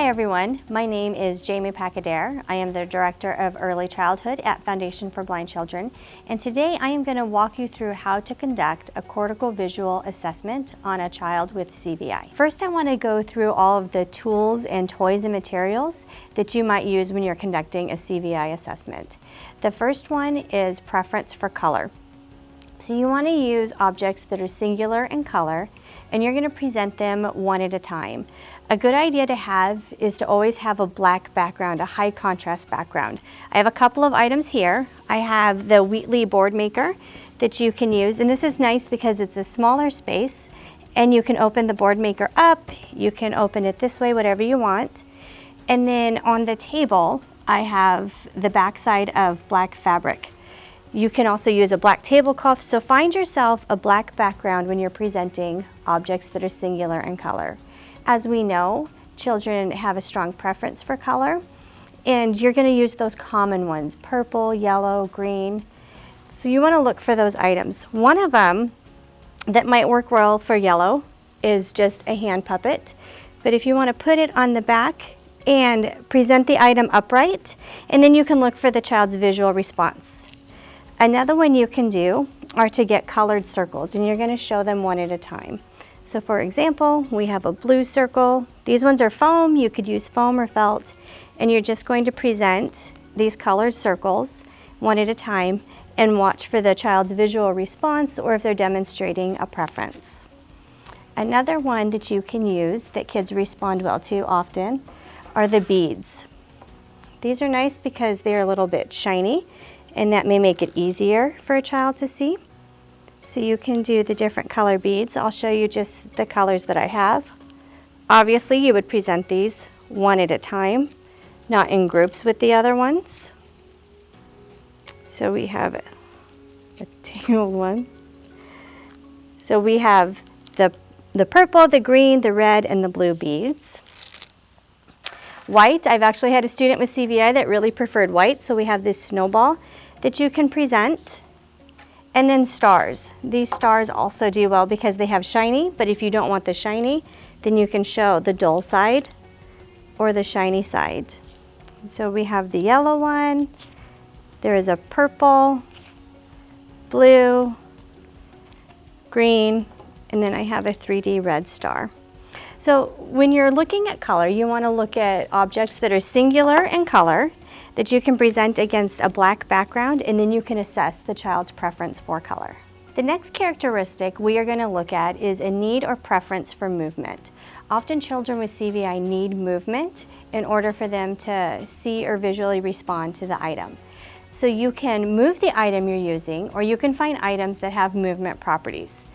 Hi everyone, my name is Jamie Pacadere. I am the Director of Early Childhood at Foundation for Blind Children, and today I am going to walk you through how to conduct a cortical visual assessment on a child with CVI. First, I want to go through all of the tools and toys and materials that you might use when you're conducting a CVI assessment. The first one is preference for color. So you want to use objects that are singular in color, and you're going to present them one at a time. A good idea to have is to always have a black background, a high contrast background. I have a couple of items here. I have the Wheatley board maker that you can use, and this is nice because it's a smaller space and you can open the board maker up, you can open it this way, whatever you want. And then on the table, I have the backside of black fabric. You can also use a black tablecloth, so find yourself a black background when you're presenting objects that are singular in color. As we know, children have a strong preference for color, and you're going to use those common ones, purple, yellow, green. So you want to look for those items. One of them that might work well for yellow is just a hand puppet, but if you want to put it on the back and present the item upright, and then you can look for the child's visual response. Another one you can do are to get colored circles, and you're going to show them one at a time. So for example, we have a blue circle. These ones are foam. You could use foam or felt, and you're just going to present these colored circles one at a time and watch for the child's visual response or if they're demonstrating a preference. Another one that you can use that kids respond well to often are the beads. These are nice because they're a little bit shiny, and that may make it easier for a child to see. So you can do the different color beads. I'll show you just the colors that I have. Obviously, you would present these one at a time, not in groups with the other ones. So we have a tangled one. So we have the purple, the green, the red, and the blue beads. White, I've actually had a student with CVI that really preferred white, so we have this snowball that you can present. And then stars. These stars also do well because they have shiny, but if you don't want the shiny, then you can show the dull side or the shiny side. So we have the yellow one, there is a purple, blue, green, and then I have a 3D red star. So when you're looking at color, you want to look at objects that are singular in color, that you can present against a black background, and then you can assess the child's preference for color. The next characteristic we are going to look at is a need or preference for movement. Often children with CVI need movement in order for them to see or visually respond to the item. So you can move the item you're using, or you can find items that have movement properties.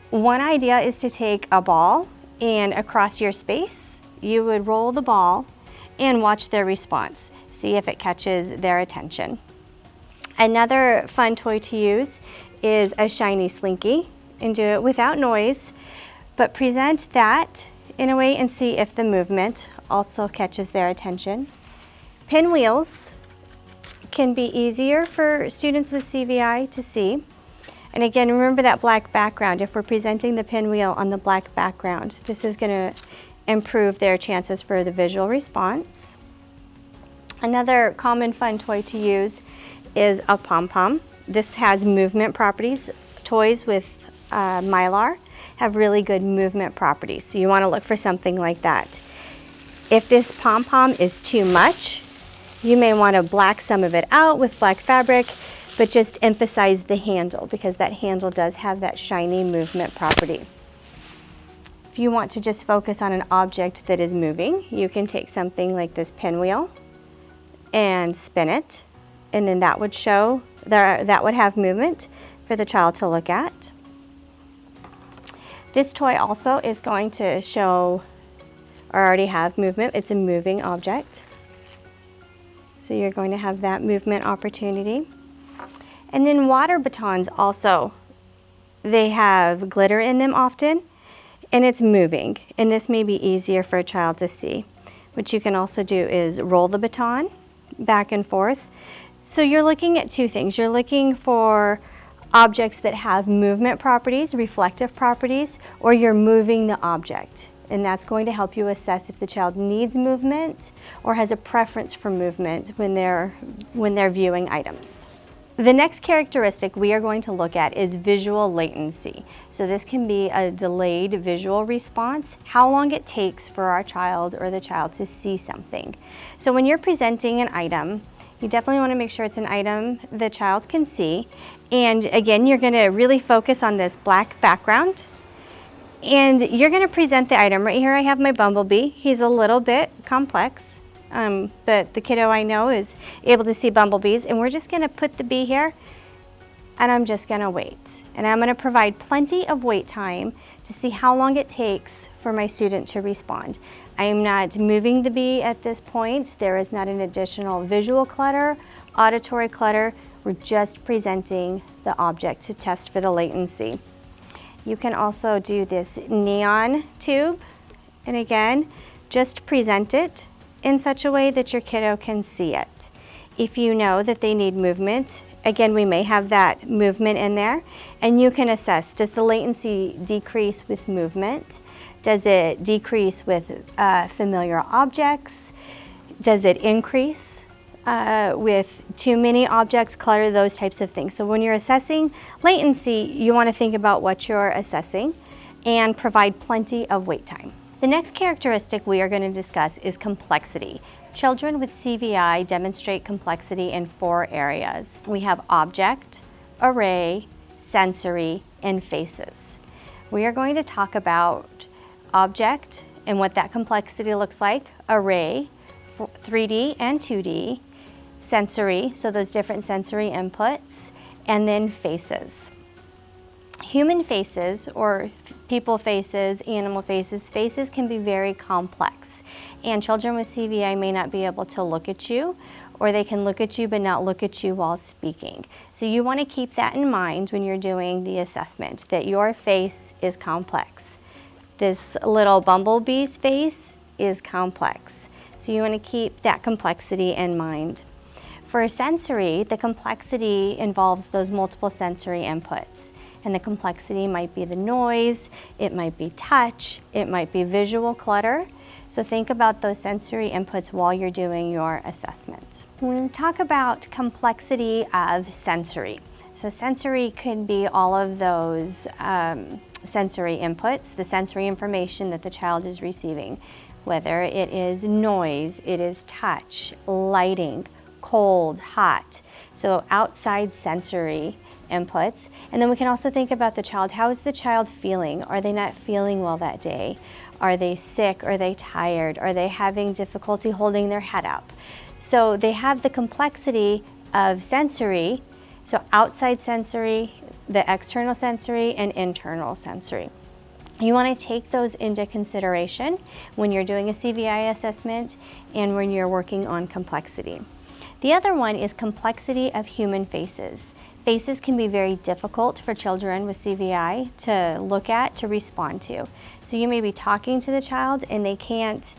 One idea is to take a ball, and across your space, you would roll the ball and watch their response. See if it catches their attention. Another fun toy to use is a shiny slinky, and do it without noise, but present that in a way and see if the movement also catches their attention. Pinwheels can be easier for students with CVI to see. And again, remember that black background. If we're presenting the pinwheel on the black background, this is going to improve their chances for the visual response. Another common fun toy to use is a pom-pom. This has movement properties. Toys with mylar have really good movement properties, so you want to look for something like that. If this pom-pom is too much, you may want to black some of it out with black fabric, but just emphasize the handle because that handle does have that shiny movement property. If you want to just focus on an object that is moving, you can take something like this pinwheel and spin it, and then that would show, that would have movement for the child to look at. This toy also is going to show or already have movement. It's a moving object. So you're going to have that movement opportunity. And then water batons also, they have glitter in them often, and it's moving, and this may be easier for a child to see. What you can also do is roll the baton back and forth. So you're looking at two things. You're looking for objects that have movement properties, reflective properties, or you're moving the object. And that's going to help you assess if the child needs movement or has a preference for movement when they're viewing items. The next characteristic we are going to look at is visual latency. So this can be a delayed visual response, how long it takes for our child or the child to see something. So when you're presenting an item, you definitely want to make sure it's an item the child can see. And again, you're going to really focus on this black background. And you're going to present the item. Right here I have my bumblebee. He's a little bit complex, but the kiddo I know is able to see bumblebees. And we're just going to put the bee here, and I'm just going to wait. And I'm going to provide plenty of wait time to see how long it takes for my student to respond. I am not moving the bee at this point. There is not an additional visual clutter, auditory clutter. We're just presenting the object to test for the latency. You can also do this neon tube, and again, just present it in such a way that your kiddo can see it. If you know that they need movement, again, we may have that movement in there, and you can assess, does the latency decrease with movement? Does it decrease with familiar objects? Does it increase with too many objects, clutter, those types of things? So when you're assessing latency, you want to think about what you're assessing and provide plenty of wait time. The next characteristic we are going to discuss is complexity. Children with CVI demonstrate complexity in 4 areas. We have object, array, sensory, and faces. We are going to talk about object and what that complexity looks like, array, 3D and 2D, sensory, so those different sensory inputs, and then faces. Human faces, or people faces, animal faces, faces can be very complex. And children with CVI may not be able to look at you, or they can look at you but not look at you while speaking. So you want to keep that in mind when you're doing the assessment, that your face is complex. This little bumblebee's face is complex. So you want to keep that complexity in mind. For sensory, the complexity involves those multiple sensory inputs. And the complexity might be the noise, it might be touch, it might be visual clutter. So think about those sensory inputs while you're doing your assessment. We're going to talk about complexity of sensory. So sensory could be all of those sensory inputs, the sensory information that the child is receiving, whether it is noise, it is touch, lighting, cold, hot. So outside sensory inputs. And then we can also think about the child. How is the child feeling? Are they not feeling well that day? Are they sick? Are they tired? Are they having difficulty holding their head up? So they have the complexity of sensory, so outside sensory, the external sensory, and internal sensory. You want to take those into consideration when you're doing a CVI assessment and when you're working on complexity. The other one is complexity of human faces. Faces can be very difficult for children with CVI to look at, to respond to. So you may be talking to the child and they can't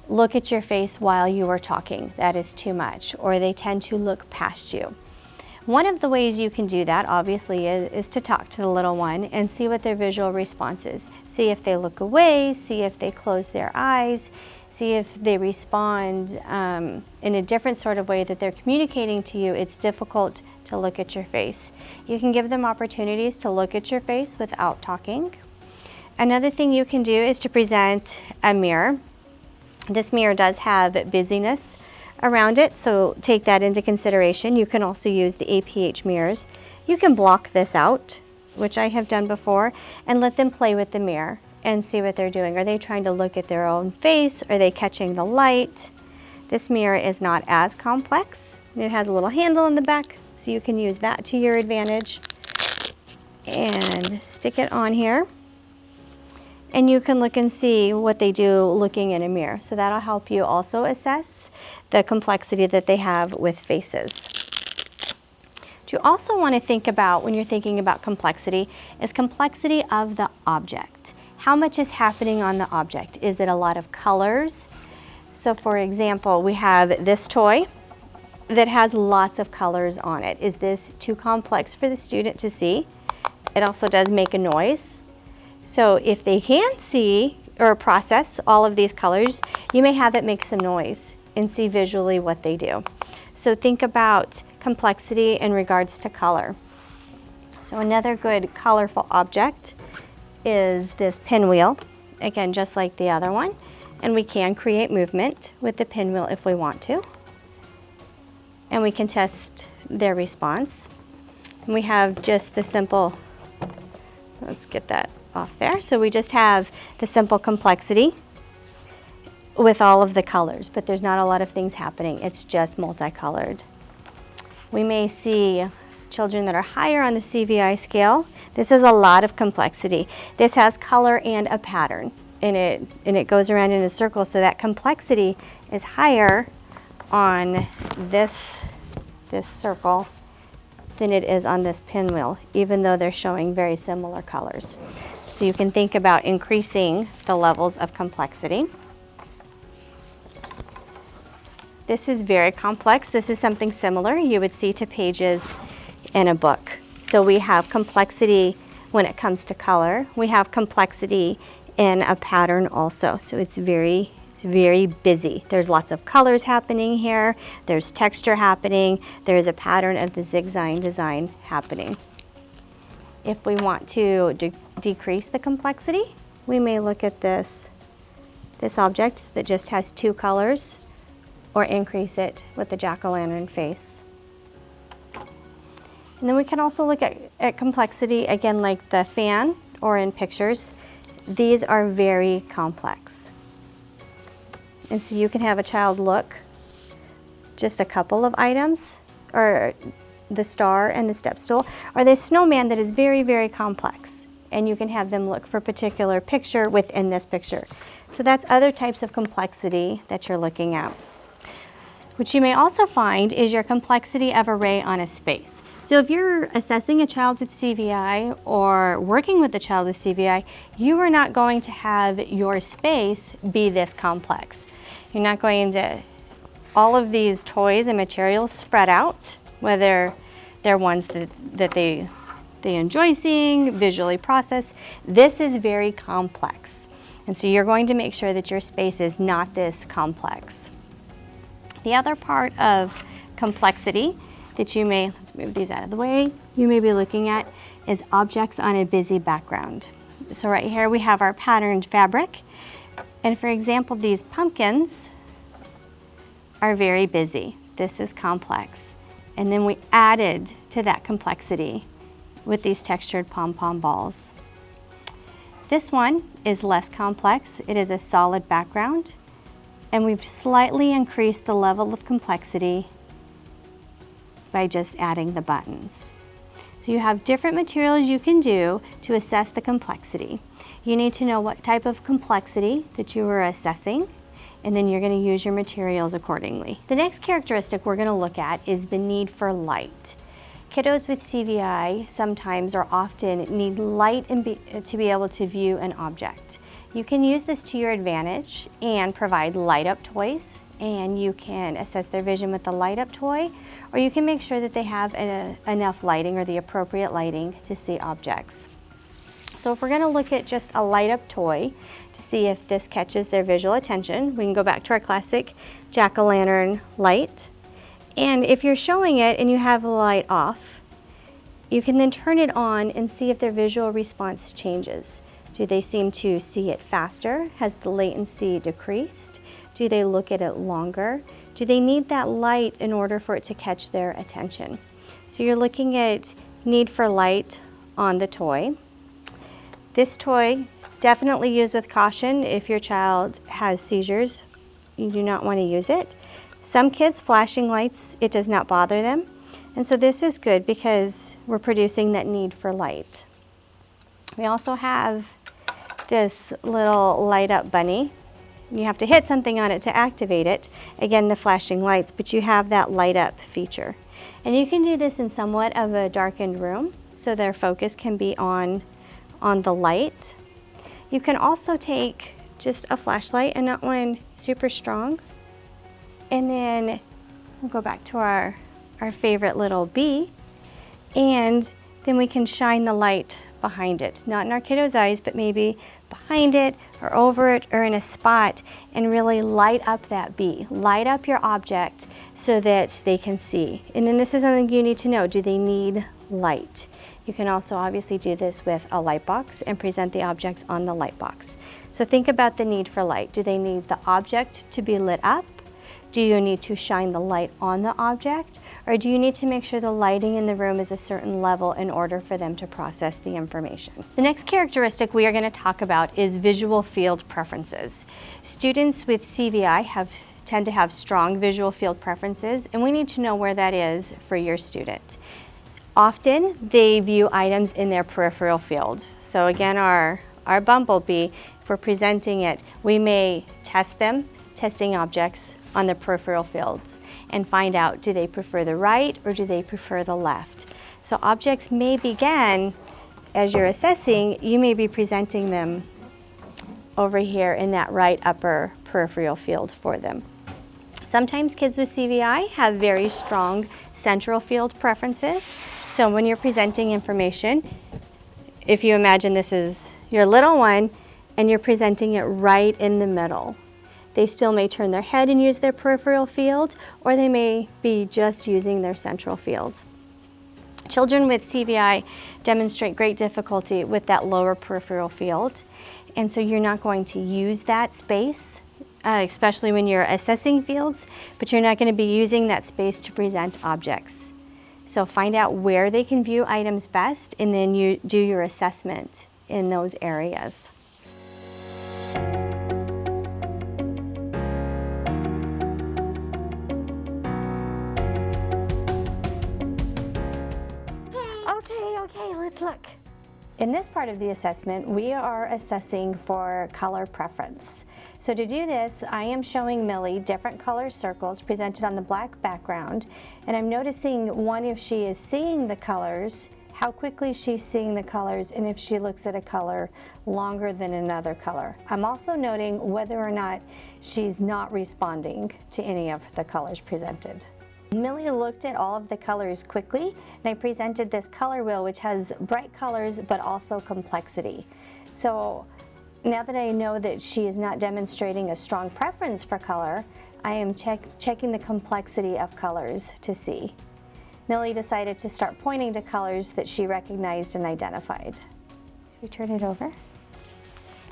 look at your face while you are talking. That is too much, or they tend to look past you. One of the ways you can do that, obviously, is to talk to the little one and see what their visual response is. See if they look away, see if they close their eyes, see if they respond in a different sort of way that they're communicating to you. It's difficult to look at your face. You can give them opportunities to look at your face without talking. Another thing you can do is to present a mirror. This mirror does have busyness around it, so take that into consideration. You can also use the APH mirrors. You can block this out, which I have done before, and let them play with the mirror and see what they're doing. Are they trying to look at their own face? Are they catching the light? This mirror is not as complex. It has a little handle in the back, so you can use that to your advantage. And stick it on here. And you can look and see what they do looking in a mirror. So that'll help you also assess the complexity that they have with faces. What you also want to think about when you're thinking about complexity is complexity of the object. How much is happening on the object? Is it a lot of colors? So for example, we have this toy. that has lots of colors on it. Is this too complex for the student to see? It also does make a noise. So if they can see or process all of these colors, you may have it make some noise and see visually what they do. So think about complexity in regards to color. So another good colorful object is this pinwheel. Again, just like the other one. And we can create movement with the pinwheel if we want to. And we can test their response. And we have just the simple, let's get that off there. So we just have the simple complexity with all of the colors, but there's not a lot of things happening. It's just multicolored. We may see children that are higher on the CVI scale. This is a lot of complexity. This has color and a pattern, and it goes around in a circle, so that complexity is higher on this circle than it is on this pinwheel, even though they're showing very similar colors. So you can think about increasing the levels of complexity. This is very complex. This is something similar you would see to pages in a book. So we have complexity when it comes to color. We have complexity in a pattern also. So it's very busy. There's lots of colors happening here. There's texture happening. There's a pattern of the zigzag design happening. If we want to decrease the complexity, we may look at this object that just has two colors, or increase it with the jack-o'-lantern face. And then we can also look at complexity, again, like the fan or in pictures. These are very complex. And so you can have a child look just a couple of items, or the star and the step stool, or the snowman that is very, very complex. And you can have them look for a particular picture within this picture. So that's other types of complexity that you're looking at. What you may also find is your complexity of array on a space. So if you're assessing a child with CVI or working with a child with CVI, you are not going to have your space be this complex. You're not going to, all of these toys and materials spread out, whether they're ones that they enjoy seeing, visually process. This is very complex. And so you're going to make sure that your space is not this complex. The other part of complexity that you may, let's move these out of the way, you may be looking at is objects on a busy background. So right here we have our patterned fabric. And for example, these pumpkins are very busy. This is complex. And then we added to that complexity with these textured pom-pom balls. This one is less complex. It is a solid background. And we've slightly increased the level of complexity by just adding the buttons. So you have different materials you can do to assess the complexity. You need to know what type of complexity that you are assessing, and then you're going to use your materials accordingly. The next characteristic we're going to look at is the need for light. Kiddos with CVI sometimes or often need light to be able to view an object. You can use this to your advantage and provide light up toys, and you can assess their vision with the light up toy, or you can make sure that they have enough lighting or the appropriate lighting to see objects. So if we're going to look at just a light up toy to see if this catches their visual attention, we can go back to our classic jack-o'-lantern light. And if you're showing it and you have the light off, you can then turn it on and see if their visual response changes. Do they seem to see it faster? Has the latency decreased? Do they look at it longer? Do they need that light in order for it to catch their attention? So you're looking at need for light on the toy. This toy, definitely use with caution. If your child has seizures, you do not want to use it. Some kids, flashing lights, it does not bother them. And so this is good because we're producing that need for light. We also have this little light up bunny. You have to hit something on it to activate it. Again, the flashing lights, but you have that light up feature. And you can do this in somewhat of a darkened room so their focus can be on the light. You can also take just a flashlight and not one super strong, and then We'll go back to our favorite little bee, and then we can shine the light behind it. Not in our kiddo's eyes, but maybe behind it or over it or in a spot, and really light up that bee. Light up your object so that they can see. And then this is something you need to know. Do they need light? You can also obviously do this with a light box and present the objects on the light box. So think about the need for light. Do they need the object to be lit up? Do you need to shine the light on the object? Or do you need to make sure the lighting in the room is a certain level in order for them to process the information? The next characteristic we are going to talk about is visual field preferences. Students with CVI tend to have strong visual field preferences, and we need to know where that is for your student. Often they view items in their peripheral field. So again, our bumblebee, if we're presenting it, we may test them, testing objects on the peripheral fields, and find out, do they prefer the right or do they prefer the left? So objects may begin, as you're assessing, you may be presenting them over here in that right upper peripheral field for them. Sometimes kids with CVI have very strong central field preferences. So when you're presenting information, if you imagine this is your little one and you're presenting it right in the middle, they still may turn their head and use their peripheral field, or they may be just using their central field. Children with CVI demonstrate great difficulty with that lower peripheral field, and so you're not going to use that space, especially when you're assessing fields, but you're not going to be using that space to present objects. So find out where they can view items best, and then you do your assessment in those areas. Okay, let's look. In this part of the assessment, we are assessing for color preference. So to do this, I am showing Millie different color circles presented on the black background, and I'm noticing one, if she is seeing the colors, how quickly she's seeing the colors, and if she looks at a color longer than another color. I'm also noting whether or not she's not responding to any of the colors presented. Millie looked at all of the colors quickly, and I presented this color wheel which has bright colors but also complexity. So now that I know that she is not demonstrating a strong preference for color, I am checking the complexity of colors to see. Millie decided to start pointing to colors that she recognized and identified. Should we turn it over?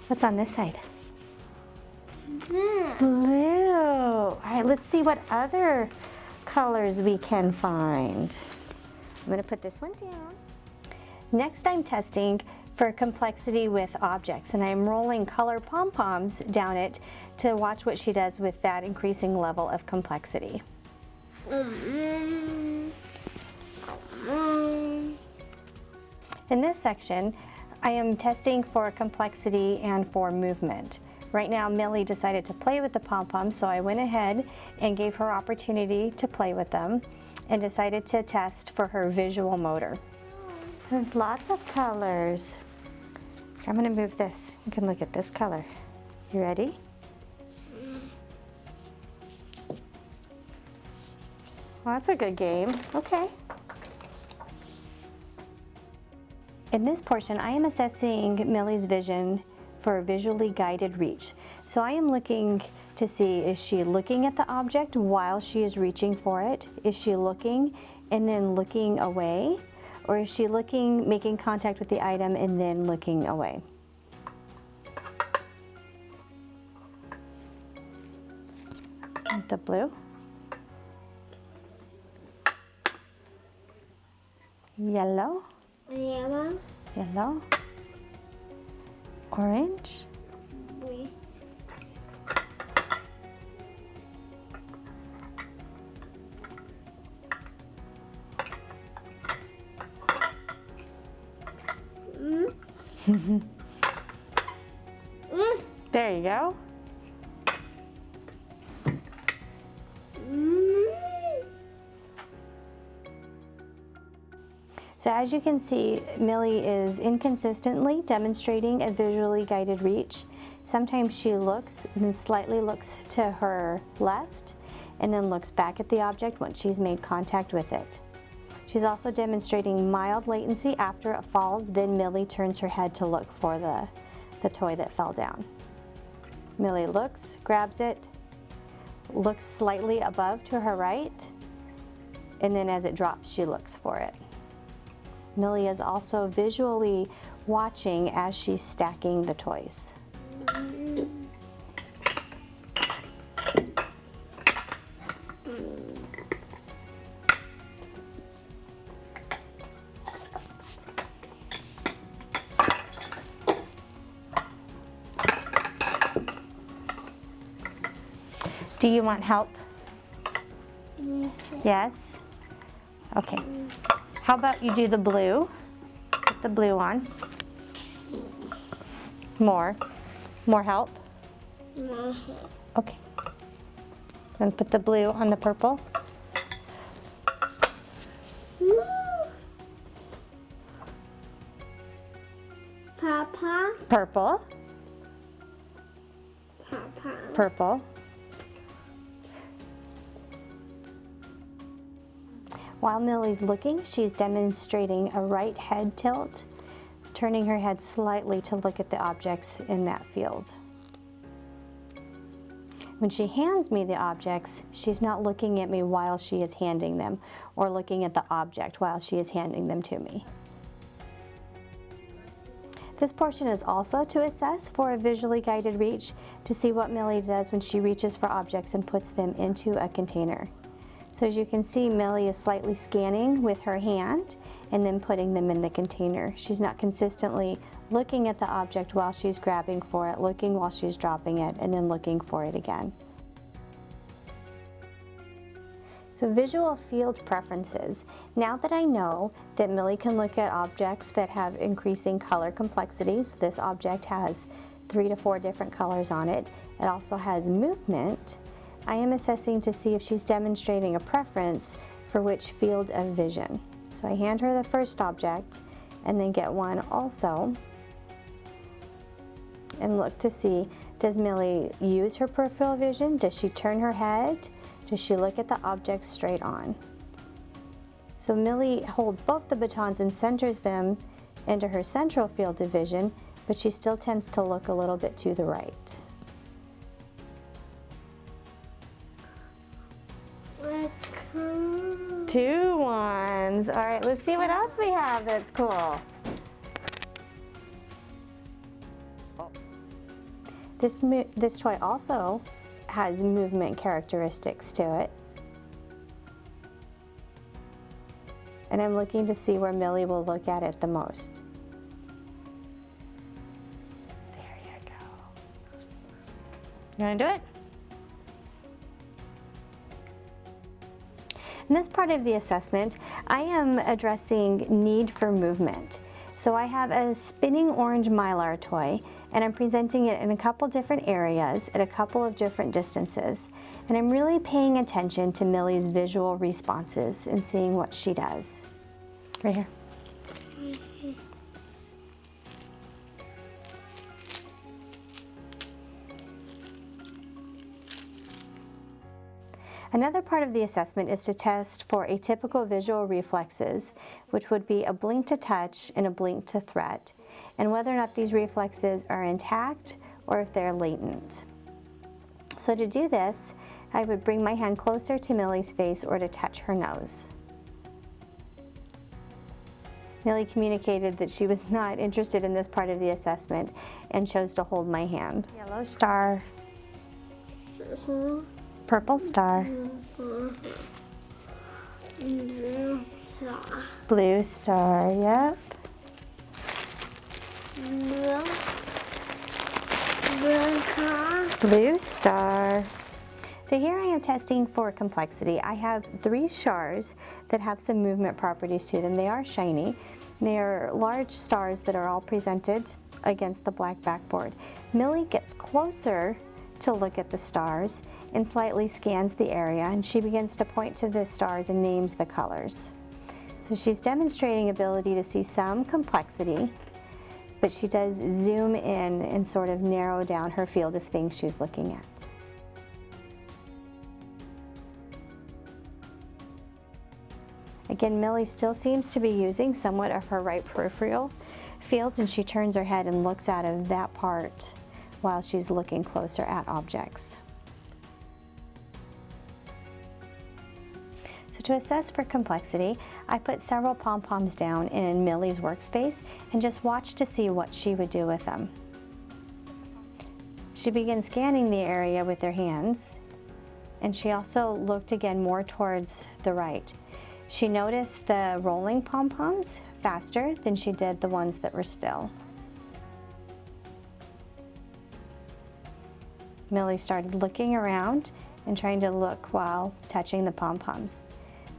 What's on this side? Blue. All right, let's see what other colors we can find. I'm going to put this one down. Next, I'm testing for complexity with objects, and I'm rolling color pom-poms down it to watch what she does with that increasing level of complexity. In this section, I am testing for complexity and for movement. Right now, Millie decided to play with the pom-poms, so I went ahead and gave her opportunity to play with them and decided to test for her visual motor. There's lots of colors. I'm going to move this. You can look at this color. You ready? Well, that's a good game. Okay. In this portion, I am assessing Millie's vision for a visually guided reach. So I am looking to see, is she looking at the object while she is reaching for it? Is she looking and then looking away? Or is she looking, making contact with the item and then looking away? The blue. Yellow. Yellow. Yellow. Orange. Oui. There you go. So as you can see, Millie is inconsistently demonstrating a visually guided reach. Sometimes she looks and then slightly looks to her left, and then looks back at the object once she's made contact with it. She's also demonstrating mild latency after it falls, then Millie turns her head to look for the toy that fell down. Millie looks, grabs it, looks slightly above to her right, and then as it drops, she looks for it. Millie is also visually watching as she's stacking the toys. Do you want help? Yes? Okay. How about you do the blue? Put the blue on. More help? Okay. Then put the blue on the purple. Papa. Purple. Papa. Purple. While Millie's looking, she's demonstrating a right head tilt, turning her head slightly to look at the objects in that field. When she hands me the objects, she's not looking at me while she is handing them, or looking at the object while she is handing them to me. This portion is also to assess for a visually guided reach to see what Millie does when she reaches for objects and puts them into a container. So as you can see, Millie is slightly scanning with her hand and then putting them in the container. She's not consistently looking at the object while she's grabbing for it, looking while she's dropping it, and then looking for it again. So visual field preferences. Now that I know that Millie can look at objects that have increasing color complexity, so this object has 3 to 4 different colors on it, it also has movement, I am assessing to see if she's demonstrating a preference for which field of vision. So I hand her the first object and then get one also and look to see, does Millie use her peripheral vision? Does she turn her head? Does she look at the object straight on? So Millie holds both the batons and centers them into her central field of vision, but she still tends to look a little bit to the right. 2 ones. All right, let's see what else we have that's cool. This toy also has movement characteristics to it. And I'm looking to see where Millie will look at it the most. There you go. You want to do it? In this part of the assessment, I am addressing need for movement. So I have a spinning orange Mylar toy, and I'm presenting it in a couple different areas at a couple of different distances. And I'm really paying attention to Millie's visual responses and seeing what she does. Right here. Another part of the assessment is to test for atypical visual reflexes, which would be a blink to touch and a blink to threat, and whether or not these reflexes are intact or if they're latent. So to do this, I would bring my hand closer to Millie's face or to touch her nose. Millie communicated that she was not interested in this part of the assessment and chose to hold my hand. Yellow star. Purple star. Blue star, yep. Blue star. So here I am testing for complexity. I have 3 stars that have some movement properties to them. They are shiny. They are large stars that are all presented against the black backboard. Millie gets closer to look at the stars and slightly scans the area, and she begins to point to the stars and names the colors. So she's demonstrating ability to see some complexity, but she does zoom in and sort of narrow down her field of things she's looking at. Again, Millie still seems to be using somewhat of her right peripheral field, and she turns her head and looks out of that part while she's looking closer at objects. So to assess for complexity, I put several pom-poms down in Millie's workspace and just watched to see what she would do with them. She began scanning the area with her hands, and she also looked again more towards the right. She noticed the rolling pom-poms faster than she did the ones that were still. Millie started looking around and trying to look while touching the pom-poms.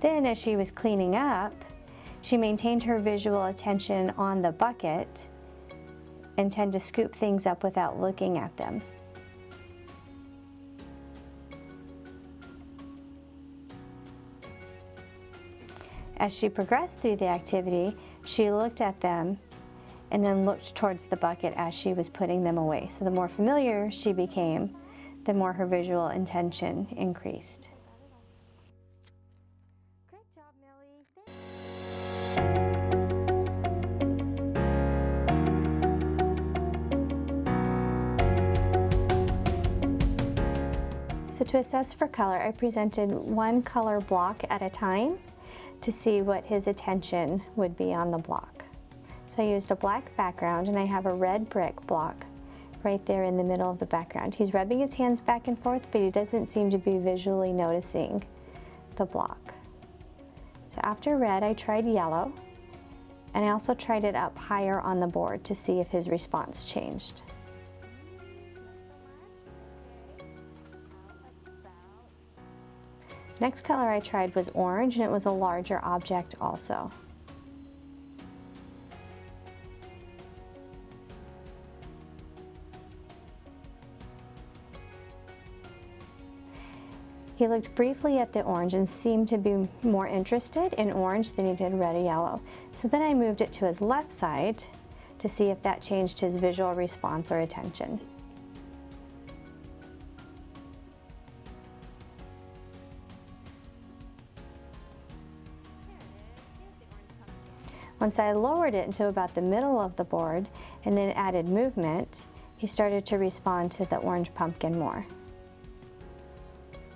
Then, as she was cleaning up, she maintained her visual attention on the bucket and tend to scoop things up without looking at them. As she progressed through the activity, she looked at them and then looked towards the bucket as she was putting them away. So the more familiar she became, the more her visual attention increased. Great job, Millie. So to assess for color, I presented one color block at a time to see what his attention would be on the block. So I used a black background, and I have a red brick block right there in the middle of the background. He's rubbing his hands back and forth, but he doesn't seem to be visually noticing the block. So after red, I tried yellow, and I also tried it up higher on the board to see if his response changed. Next color I tried was orange, and it was a larger object also. He looked briefly at the orange and seemed to be more interested in orange than he did red or yellow. So then I moved it to his left side to see if that changed his visual response or attention. Once I lowered it into about the middle of the board and then added movement, he started to respond to the orange pumpkin more.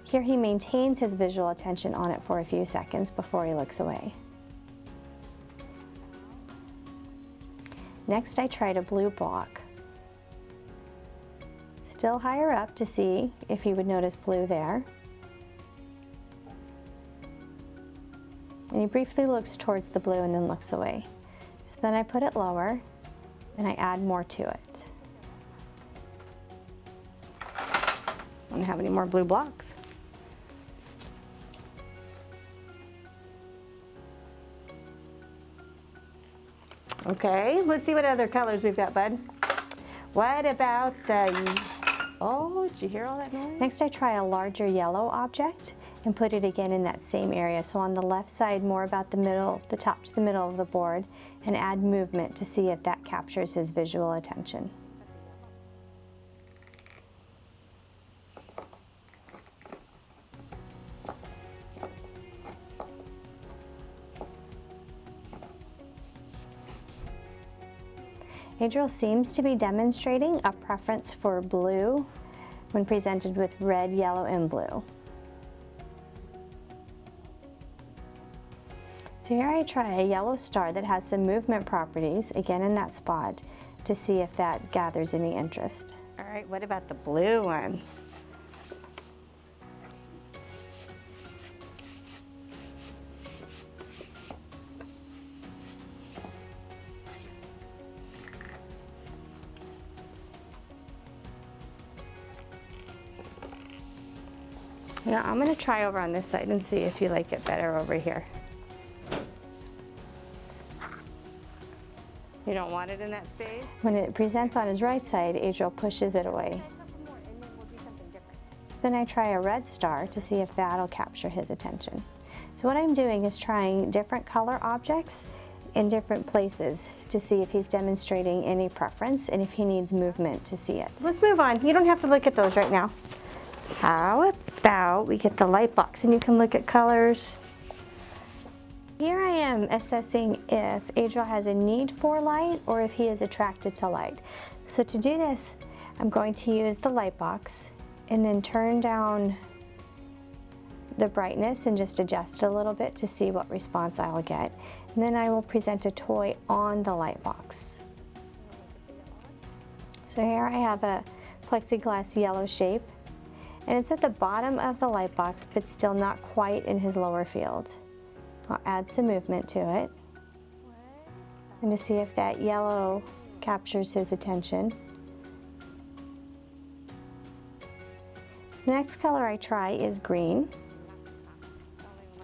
Here he maintains his visual attention on it for a few seconds before he looks away. Next, I tried a blue block. Still higher up to see if he would notice blue there. And he briefly looks towards the blue and then looks away. So then I put it lower and I add more to it. I don't have any more blue blocks. Okay, let's see what other colors we've got, bud. What about the, oh, did you hear all that noise? Next I try a larger yellow object and put it again in that same area. So on the left side, more about the middle, the top to the middle of the board, and add movement to see if that captures his visual attention. Adriel seems to be demonstrating a preference for blue when presented with red, yellow, and blue. So here I try a yellow star that has some movement properties, again in that spot, to see if that gathers any interest. All right, what about the blue one? Yeah, I'm going to try over on this side and see if you like it better over here. You don't want it in that space? When it presents on his right side, Adriel pushes it away. So then I try a red star to see if that'll capture his attention. So what I'm doing is trying different color objects in different places to see if he's demonstrating any preference and if he needs movement to see it. Let's move on. You don't have to look at those right now. How about we get the light box and you can look at colors Here I am assessing if Adriel has a need for light or if he is attracted to light. So to do this, I'm going to use the light box and then turn down the brightness and just adjust it a little bit to see what response I'll get. And then I will present a toy on the light box. So here I have a plexiglass yellow shape, and it's at the bottom of the light box but still not quite in his lower field. I'll add some movement to it and to see if that yellow captures his attention. The next color I try is green.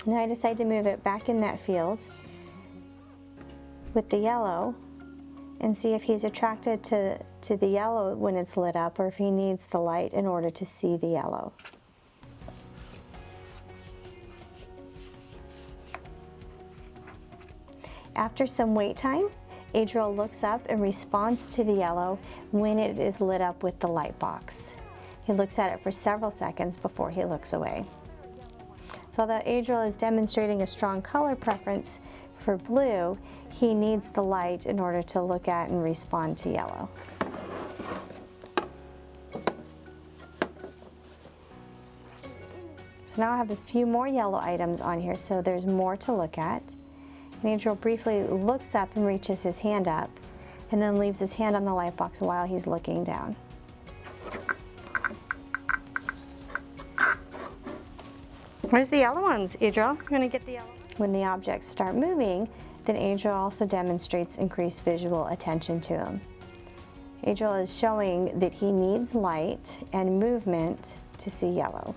Now I decide to move it back in that field with the yellow and see if he's attracted to the yellow when it's lit up or if he needs the light in order to see the yellow. After some wait time, Adriel looks up and responds to the yellow when it is lit up with the light box. He looks at it for several seconds before he looks away. So although Adriel is demonstrating a strong color preference for blue, he needs the light in order to look at and respond to yellow. So now I have a few more yellow items on here, so there's more to look at. And Adriel briefly looks up and reaches his hand up, and then leaves his hand on the light box while he's looking down. Where's the yellow ones, Adriel? You're gonna get the yellow. When the objects start moving, then Adriel also demonstrates increased visual attention to them. Adriel is showing that he needs light and movement to see yellow.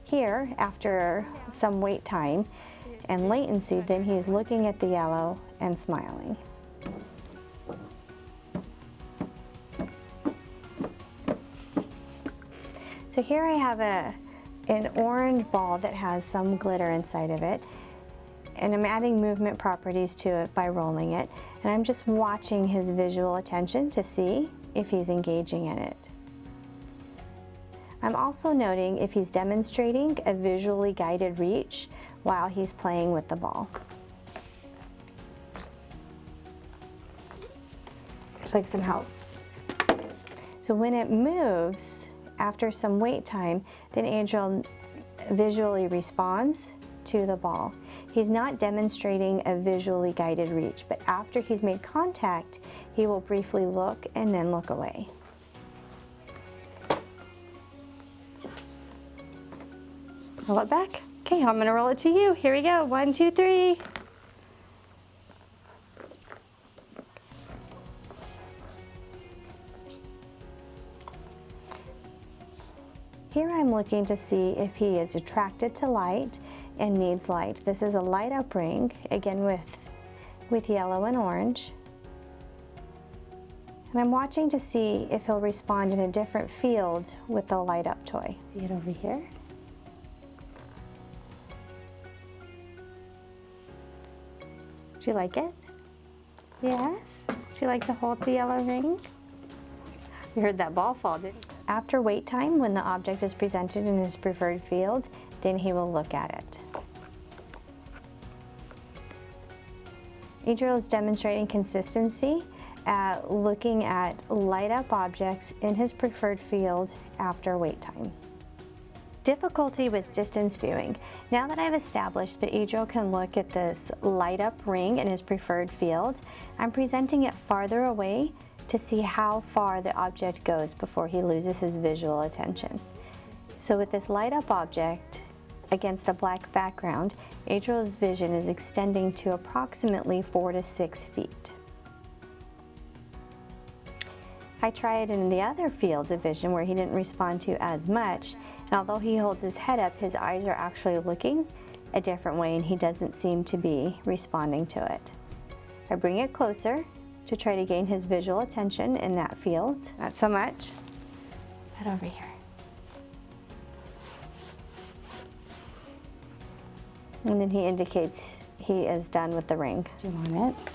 Here, after some wait time and latency, then he's looking at the yellow and smiling. So here I have an orange ball that has some glitter inside of it, and I'm adding movement properties to it by rolling it, and I'm just watching his visual attention to see if he's engaging in it. I'm also noting if he's demonstrating a visually guided reach while he's playing with the ball. Would you like some help? So when it moves, after some wait time, then Adriel visually responds to the ball. He's not demonstrating a visually guided reach, but after he's made contact, he will briefly look and then look away. Roll it back. Okay, I'm gonna roll it to you. Here we go, 1, 2, 3. Here I'm looking to see if he is attracted to light and needs light. This is a light up ring, again with yellow and orange. And I'm watching to see if he'll respond in a different field with the light up toy. See it over here? Do you like it? Yes? Would you like to hold the yellow ring? You heard that ball fall, didn't you? After wait time, when the object is presented in his preferred field, then he will look at it. Adriel is demonstrating consistency at looking at light up objects in his preferred field after wait time. Difficulty with distance viewing. Now that I've established that Adriel can look at this light up ring in his preferred field, I'm presenting it farther away to see how far the object goes before he loses his visual attention. So with this light up object against a black background, Adriel's vision is extending to approximately 4 to 6 feet. I try it in the other field of vision where he didn't respond to as much, and although he holds his head up, his eyes are actually looking a different way and he doesn't seem to be responding to it. I bring it closer to try to gain his visual attention in that field. Not so much, but over here. And then he indicates he is done with the ring. Do you want it?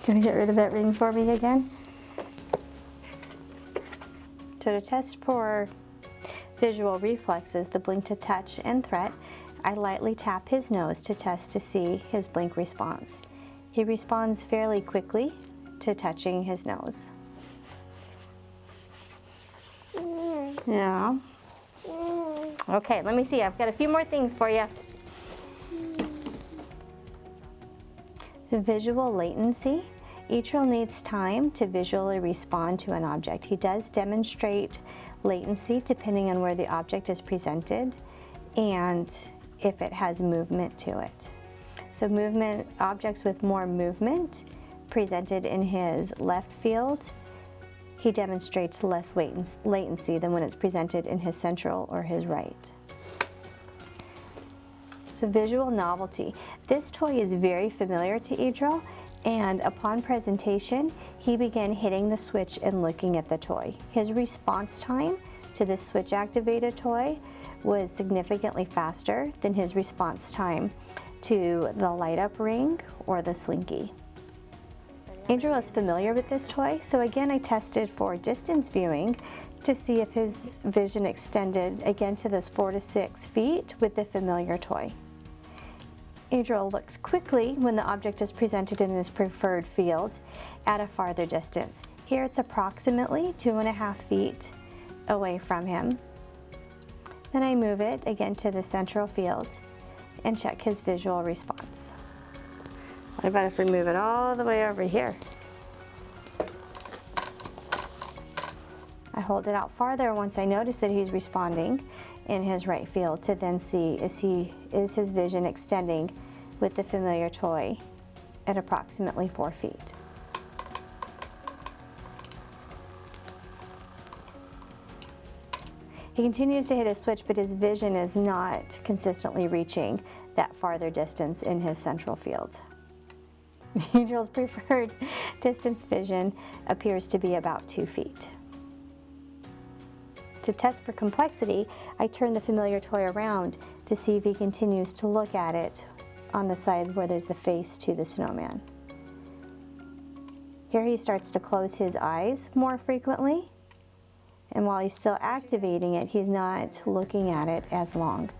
Can you get rid of that ring for me again? So to test for visual reflexes, the blink to touch and threat, I lightly tap his nose to test to see his blink response. He responds fairly quickly to touching his nose. Yeah. Okay, let me see. I've got a few more things for you. The visual latency. Idril needs time to visually respond to an object. He does demonstrate latency depending on where the object is presented and if it has movement to it. So objects with more movement presented in his left field, he demonstrates less latency than when it's presented in his central or his right. So visual novelty. This toy is very familiar to Idril, and upon presentation, he began hitting the switch and looking at the toy. His response time to this switch activated toy was significantly faster than his response time to the light up ring or the slinky. Idril is familiar with this toy, so again I tested for distance viewing to see if his vision extended again to this 4 to 6 feet with the familiar toy. Idril looks quickly when the object is presented in his preferred field at a farther distance. Here it's approximately 2.5 feet away from him. Then I move it again to the central field and check his visual response. What about if we move it all the way over here? I hold it out farther once I notice that he's responding in his right field to then see is his vision extending with the familiar toy at approximately 4 feet. He continues to hit his switch, but his vision is not consistently reaching that farther distance in his central field. Idril's preferred distance vision appears to be about 2 feet. To test for complexity, I turn the familiar toy around to see if he continues to look at it on the side where there's the face to the snowman. Here he starts to close his eyes more frequently, and while he's still activating it, he's not looking at it as long.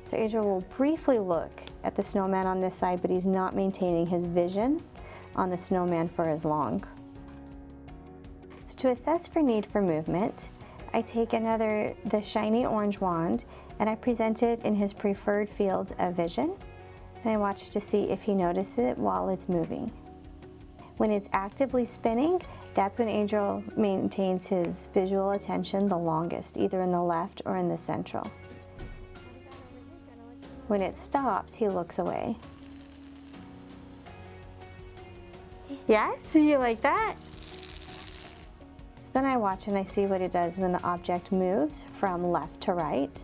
So Idril will briefly look at the snowman on this side, but he's not maintaining his vision on the snowman for as long. So to assess for need for movement, I take the shiny orange wand and I present it in his preferred field of vision, and I watch to see if he notices it while it's moving. When it's actively spinning, that's when Idril maintains his visual attention the longest, either in the left or in the central. When it stops, he looks away. Yes, you like that? So then I watch and I see what it does when the object moves from left to right.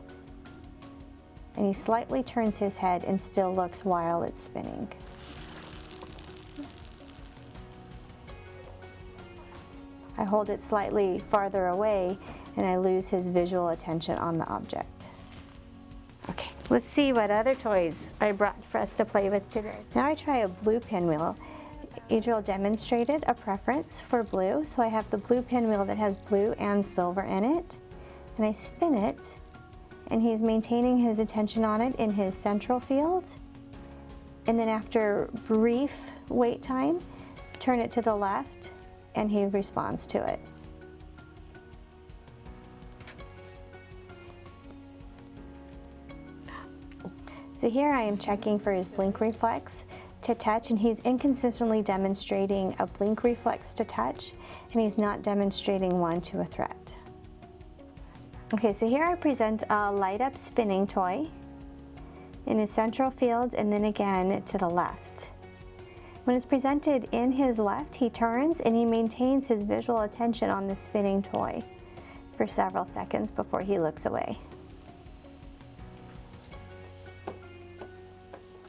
And he slightly turns his head and still looks while it's spinning. I hold it slightly farther away and I lose his visual attention on the object. Okay, let's see what other toys I brought for us to play with today. Now I try a blue pinwheel. Idril demonstrated a preference for blue, so I have the blue pinwheel that has blue and silver in it, and I spin it, and he's maintaining his attention on it in his central field, and then after brief wait time, turn it to the left, and he responds to it. So here I am checking for his blink reflex to touch, and he's inconsistently demonstrating a blink reflex to touch, and he's not demonstrating one to a threat. Okay, so here I present a light up spinning toy in his central field and then again to the left. When it's presented in his left, he turns and he maintains his visual attention on the spinning toy for several seconds before he looks away.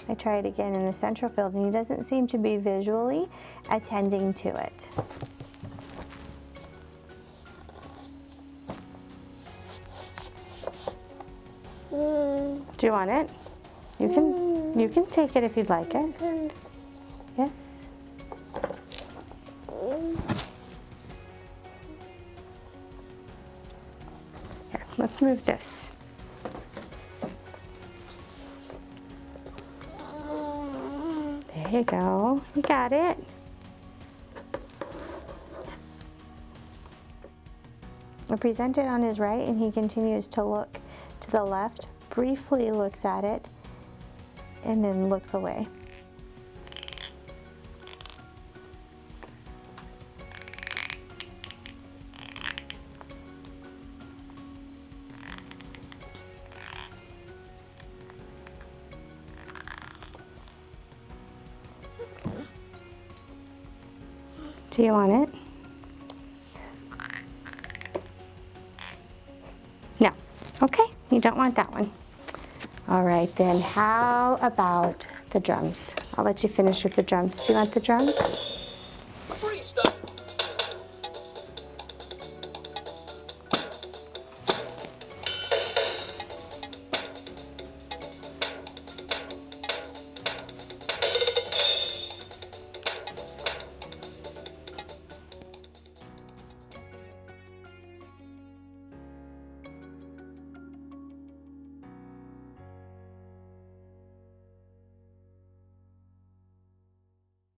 I try it again in the central field and he doesn't seem to be visually attending to it. Do you want it? You can take it if you'd like it. Yes. Here, let's move this. There you go. You got it. I present it on his right, and he continues to look to the left, briefly looks at it, and then looks away. Do you want it? No. Okay, you don't want that one. All right, then how about the drums? I'll let you finish with the drums. Do you want the drums?